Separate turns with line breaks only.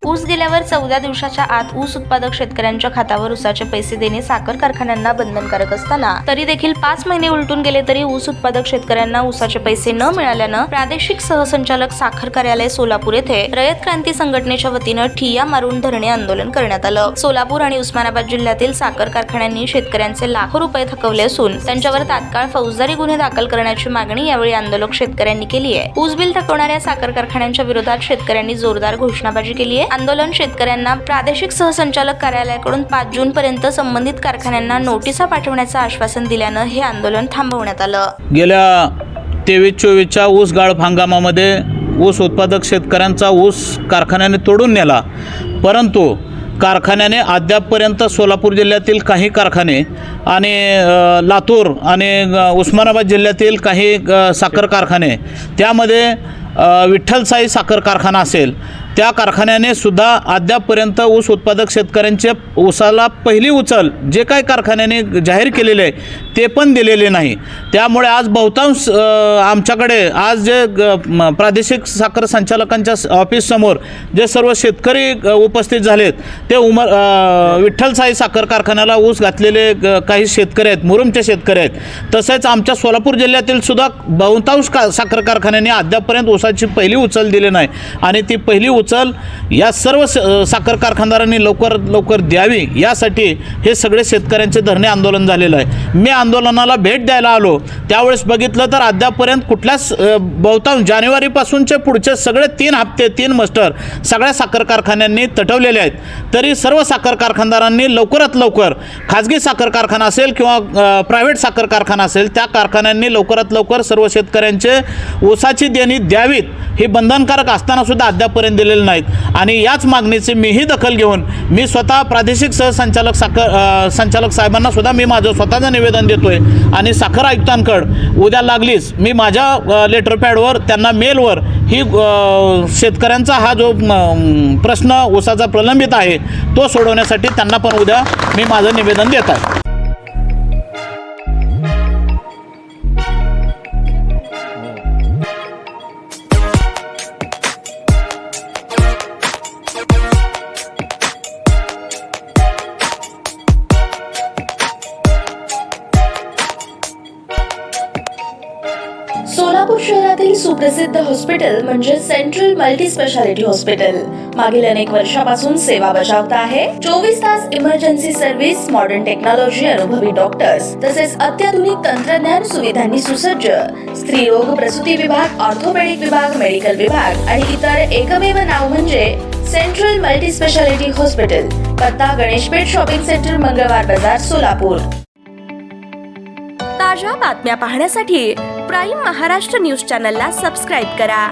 ऊस गेल्यावर 14 दिवसाच्या आत ऊस उत्पादक शेतकऱ्यांच्या खात्यावर ऊसाचे पैसे देणे साखर कारखान्यांना बंधनकारक असताना तरी देखील 5 महिने उलटून गेले तरी ऊस उत्पादक शेतकऱ्यांना ऊसाचे पैसे न मिळाल्यानं प्रादेशिक सहसंचालक साखर कार्यालय सोलापूर येथे रयत क्रांती संघटनेच्या वतीनं ठिय्या मारून धरणे आंदोलन करण्यात आलं। सोलापूर आणि उस्मानाबाद जिल्ह्यातील साखर कारखान्यांनी शेतकऱ्यांचे लाखो रुपये थकवले असून त्यांच्यावर तात्काळ फौजदारी गुन्हे दाखल करण्याची मागणी यावेळी आंदोलक शेतकऱ्यांनी केली आहे। ऊस बिल थकवणाऱ्या साखर कारखान्यांच्या विरोधात शेतकऱ्यांनी जोरदार घोषणाबाजी केली आहे। आंदोलन शेतकऱ्यांना प्रादेशिक सहसंचालक कार्यालयाकडून 5 जून पर्यंत संबंधित कारखान्यांना नोटिसा पाठवण्याचं आश्वासन दिल्यानं हे आंदोलन थांबवण्यात आलं।
गेल्या 23-24च्या ऊस गाळप हंगामामध्ये ऊस उत्पादक शेतकऱ्यांचा ऊस कारखान्याने तोडून नेला, परंतु कारखान्याने अद्यापपर्यंत सोलापूर जिल्ह्यातील काही कारखाने आणि लातूर आणि उस्मानाबाद जिल्ह्यातील काही साखर कारखाने त्यामध्ये विठ्ठलसाई साखर कारखाना असेल त्या कारखान्याने सुद्धा अद्यापपर्यंत ऊस उत्पादक शेतकऱ्यांचे ऊसाला पहिली उचल जे काही कारखान्याने जाहीर केलेले आहे ते पण दिलेले नाही। त्यामुळे आज बहुतांश आमच्याकडे आज जे प्रादेशिक साखर संचालकांच्या ऑफिससमोर जे सर्व शेतकरी उपस्थित झालेत ते विठ्ठलसाई साखर कारखान्याला ऊस घातलेले काही शेतकरी आहेत, मुरुमचे शेतकरी आहेत। तसेच आमच्या सोलापूर जिल्ह्यातील सुद्धा बहुतांश साखर कारखान्यांनी अद्यापपर्यंत ऊसाची पहिली उचल दिली नाही आणि ती पहिली उचल या सर्व साखर कारखानदारांनी लवकर द्यावी यासाठी हे सगळे शेतकऱ्यांचे धरणे आंदोलन झालेलं आहे। मी आंदोलनाला भेट द्यायला आलो त्यावेळेस बघितलं तर अद्यापपर्यंत कुठल्याच बहुतांश जानेवारीपासूनचे पुढचे सगळे 3 हप्ते 3 मस्टर सगळ्या साखर कारखान्यांनी तटवलेले आहेत। तरी सर्व साखर कारखानदारांनी लवकरात लवकर खाजगी साखर कारखाना असेल किंवा प्रायव्हेट साखर कारखाना असेल त्या कारखान्यांनी लवकरात लवकर सर्व शेतकऱ्यांचे ऊसाची देणी द्यावीत हे बंधनकारक असताना सुद्धा अद्यापपर्यंत दिलेले नाहीत आणि याच मागणीची मीही दखल घेऊन मी स्वतः प्रादेशिक सहसंचालक संचालक साहेबांना सुद्धा मी माझं स्वतःचं निवेदन देतोय आणि साखर आयुक्तांकडे उद्या लागलीच मी माझ्या लेटर पॅडवर त्यांना मेलवर ही शेतकऱ्यांचा हा जो प्रश्न ऊसाचा प्रलंबित आहे तो सोडवण्यासाठी त्यांना पण उद्या मी माझं निवेदन देत आहे।
सोलापूर शहरातील सुप्रसिद्ध हॉस्पिटल म्हणजे सेंट्रल मल्टी स्पेशालिटी हॉस्पिटल मागील अनेक वर्षापासून सेवा बजावत आहे। 24 तास इमर्जन्सी सर्व्हिस, मॉडर्न टेक्नॉलॉजी, अनुभवी डॉक्टर्स तसेच अत्याधुनिक तंत्रज्ञान सुविधांनी सुसज्ज स्त्रीरोग प्रसूती विभाग, ऑर्थोपेडिक विभाग, मेडिकल विभाग आणि इतर एकमेव नाव म्हणजे सेंट्रल मल्टी स्पेशालिटी हॉस्पिटल। पत्ता गणेशपेठ शॉपिंग सेंटर, मंगळवार बाजार, सोलापूर। ताज्या बातम्या पाहण्यासाठी प्राईम महाराष्ट्र न्यूज चॅनलला सबस्क्राईब करा।